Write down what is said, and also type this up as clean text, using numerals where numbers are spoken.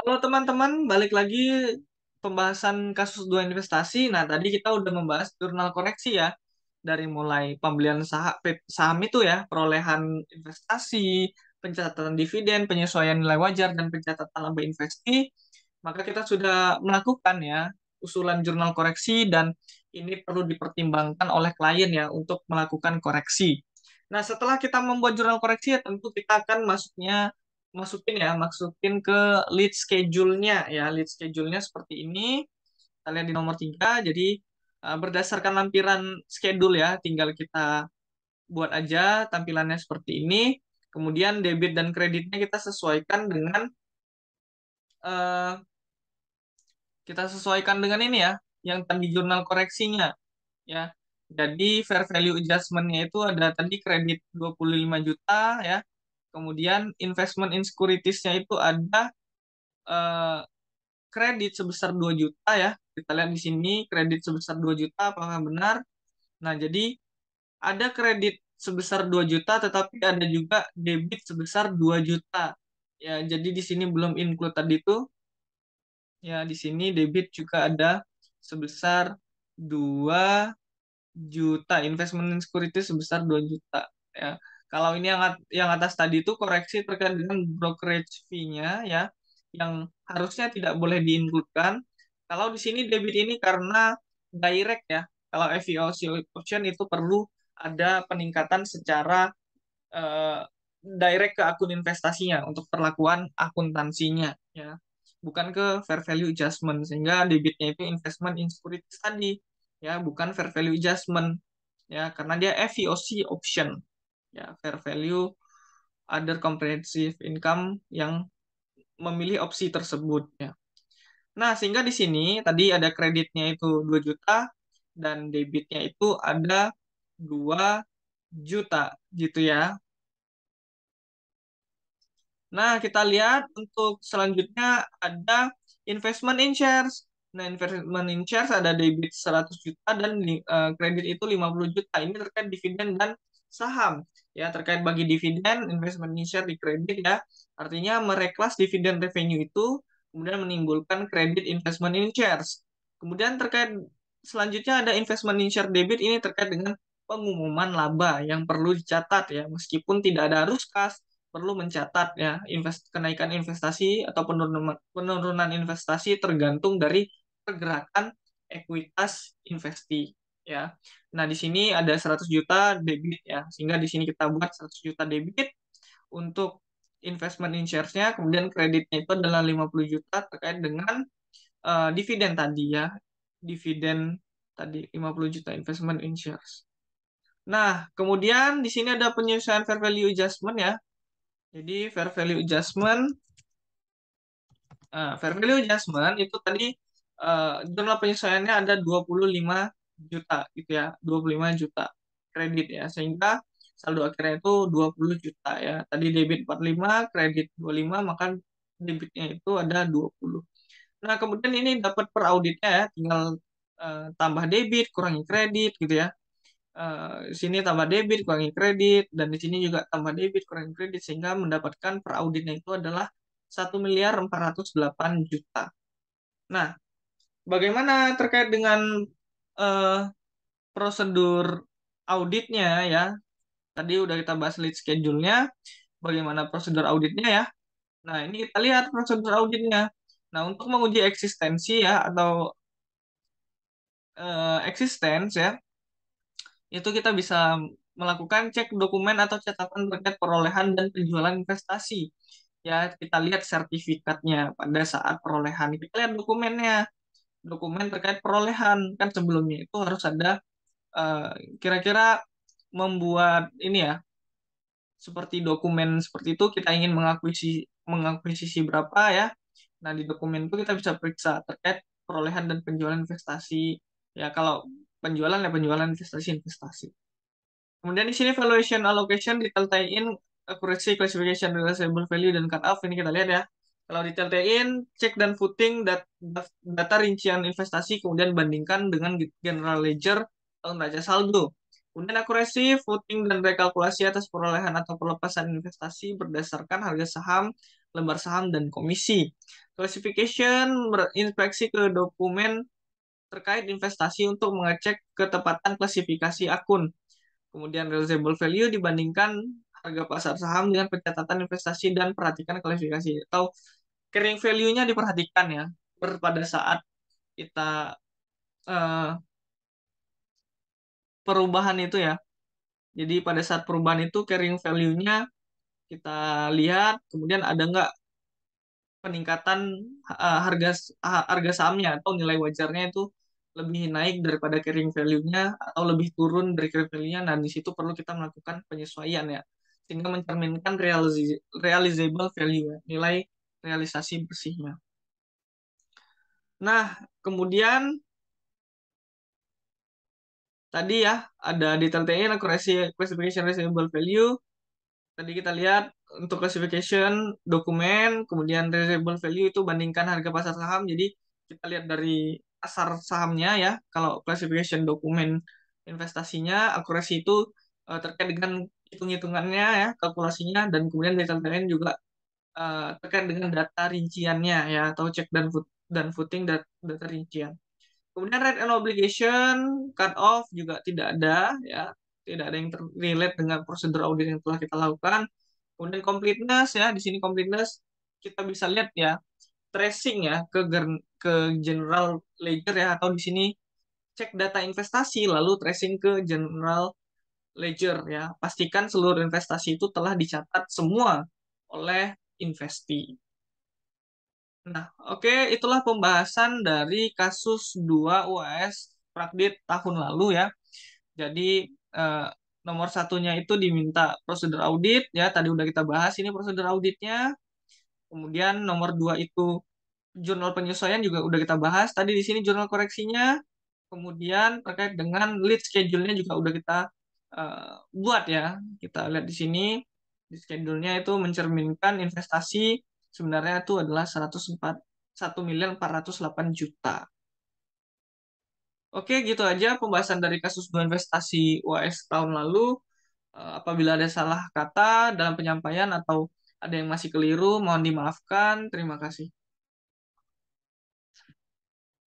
Halo teman-teman, balik lagi pembahasan kasus dua investasi. Nah, tadi kita udah membahas jurnal koreksi ya, dari mulai pembelian saham itu ya, perolehan investasi, pencatatan dividen, penyesuaian nilai wajar, dan pencatatan laba investi. Maka kita sudah melakukan ya usulan jurnal koreksi dan ini perlu dipertimbangkan oleh klien ya untuk melakukan koreksi. Nah, setelah kita membuat jurnal koreksi ya tentu kita akan masukin ke lead schedule-nya ya. Lead schedule-nya seperti ini. Kita lihat di nomor 3. Jadi berdasarkan lampiran schedule ya, tinggal kita buat aja tampilannya seperti ini. Kemudian debit dan kreditnya eh, kita sesuaikan dengan ini ya, yang tadi jurnal koreksinya ya. Jadi fair value adjustment-nya itu ada tadi kredit 25 juta ya. Kemudian investment in securities-nya itu ada eh, kredit sebesar 2 juta ya. Kita lihat di sini kredit sebesar 2 juta apakah benar? Nah, jadi ada kredit sebesar 2 juta tetapi ada juga debit sebesar 2 juta. Ya, jadi di sini belum include tadi itu. Ya, di sini debit juga ada sebesar 2 juta, investment in security sebesar 2 juta ya. Kalau ini yang atas tadi itu koreksi terkait dengan brokerage fee-nya ya, yang harusnya tidak boleh diinkludkan. Kalau di sini debit ini karena direct ya. Kalau FVOC option itu perlu ada peningkatan secara eh, direct ke akun investasinya untuk perlakuan akuntansinya ya. Bukan ke fair value adjustment sehingga debitnya itu investment in securities tadi ya, bukan fair value adjustment ya karena dia FVOC option ya, fair value other comprehensive income yang memilih opsi tersebut ya. Nah, sehingga di sini tadi ada kreditnya itu 2 juta dan debitnya itu ada 2 juta gitu ya. Nah, kita lihat untuk selanjutnya ada investment in shares. Nah, investment in shares ada debit 100 juta dan kredit itu 50 juta. Ini terkait dividen dan saham. Ya, terkait bagi dividen, investment in share di kredit ya. Artinya mereklas dividen revenue itu kemudian menimbulkan kredit investment in shares. Kemudian terkait selanjutnya ada investment in share debit, ini terkait dengan pengumuman laba yang perlu dicatat ya, meskipun tidak ada arus kas perlu mencatat ya kenaikan investasi atau penurunan investasi tergantung dari pergerakan ekuitas investi ya. Nah, di sini ada 100 juta debit ya. Sehingga di sini kita buat 100 juta debit untuk investment in shares-nya, kemudian kreditnya itu adalah 50 juta terkait dengan dividen tadi ya. Dividen tadi 50 juta investment in shares. Nah, kemudian di sini ada penyesuaian fair value adjustment ya. Jadi fair value adjustment itu tadi jumlah penyesuaiannya ada 25 juta gitu ya, 25 juta kredit ya, sehingga saldo akhirnya itu 20 juta ya. Tadi debit 45, kredit 25, maka debitnya itu ada 20. Nah, kemudian ini dapat per auditnya ya, tinggal tambah debit, kurangi kredit gitu ya. Sini tambah debit, kurangi kredit, dan di sini juga tambah debit, kurangi kredit, sehingga mendapatkan per auditnya itu adalah 1.408 juta. Nah, bagaimana terkait dengan eh, prosedur auditnya ya? Tadi udah kita bahas lead schedule-nya, bagaimana prosedur auditnya ya? Nah, ini kita lihat prosedur auditnya. Nah, untuk menguji eksistensi ya, atau existence ya, itu kita bisa melakukan cek dokumen atau catatan terkait perolehan dan penjualan investasi. Ya, kita lihat sertifikatnya pada saat perolehan. Kita lihat dokumennya, dokumen terkait perolehan. Kan sebelumnya itu harus ada kira-kira membuat ini ya, seperti dokumen seperti itu kita ingin mengakuisisi berapa ya. Nah, di dokumen itu kita bisa periksa terkait perolehan dan penjualan investasi. Ya, kalau penjualan ya penjualan investasi. Kemudian di sini valuation allocation, detail tie-in, accuracy, classification, realizable value, dan cut off. Ini kita lihat ya. Kalau detail tie-in, cek dan footing data rincian investasi, kemudian bandingkan dengan general ledger atau neraca saldo. Kemudian akurasi, footing, dan rekalkulasi atas perolehan atau pelepasan investasi berdasarkan harga saham lembar saham, dan komisi. Classification berinspeksi ke dokumen terkait investasi untuk mengecek ketepatan klasifikasi akun. Kemudian realizable value dibandingkan harga pasar saham dengan pencatatan investasi dan perhatikan klasifikasi atau carrying value-nya diperhatikan ya pada saat kita eh, perubahan itu ya. Jadi pada saat perubahan itu carrying value-nya kita lihat, kemudian ada nggak peningkatan harga sahamnya atau nilai wajarnya itu lebih naik daripada carrying value-nya atau lebih turun dari carrying value-nya. Nah, di situ perlu kita melakukan penyesuaian ya, sehingga mencerminkan realizable value ya, nilai realisasi bersihnya. Nah, kemudian tadi ya ada detail-detailnya accuracy classification reasonable value. Tadi kita lihat untuk classification dokumen, kemudian reasonable value itu bandingkan harga pasar saham. Jadi kita lihat dari pasar sahamnya ya. Kalau classification dokumen investasinya, akurasi itu terkait dengan hitung-hitungannya ya, kalkulasinya, dan kemudian detail-detailnya juga terkait dengan data rinciannya ya, atau cek dan footing data rincian. Kemudian rate and obligation cut off juga tidak ada ya, tidak ada yang relate dengan prosedur audit yang telah kita lakukan. Kemudian completeness ya, di sini completeness kita bisa lihat ya tracing ya ke general ledger ya, atau di sini cek data investasi lalu tracing ke general ledger ya. Pastikan seluruh investasi itu telah dicatat semua oleh investee. Nah, oke, itulah pembahasan dari kasus 2 UAS Prakdit tahun lalu ya. Jadi eh, nomor satunya itu diminta prosedur audit ya. Tadi udah kita bahas ini prosedur auditnya. Kemudian nomor 2 itu jurnal penyesuaian juga udah kita bahas. Tadi di sini jurnal koreksinya. Kemudian terkait dengan lead schedule-nya juga udah kita buat ya. Kita lihat di sini di schedule-nya itu mencerminkan investasi sebenarnya itu adalah 1.408.000.000. Oke, gitu aja pembahasan dari kasus dua investasi UAS tahun lalu. Apabila ada salah kata dalam penyampaian atau ada yang masih keliru, mohon dimaafkan. Terima kasih.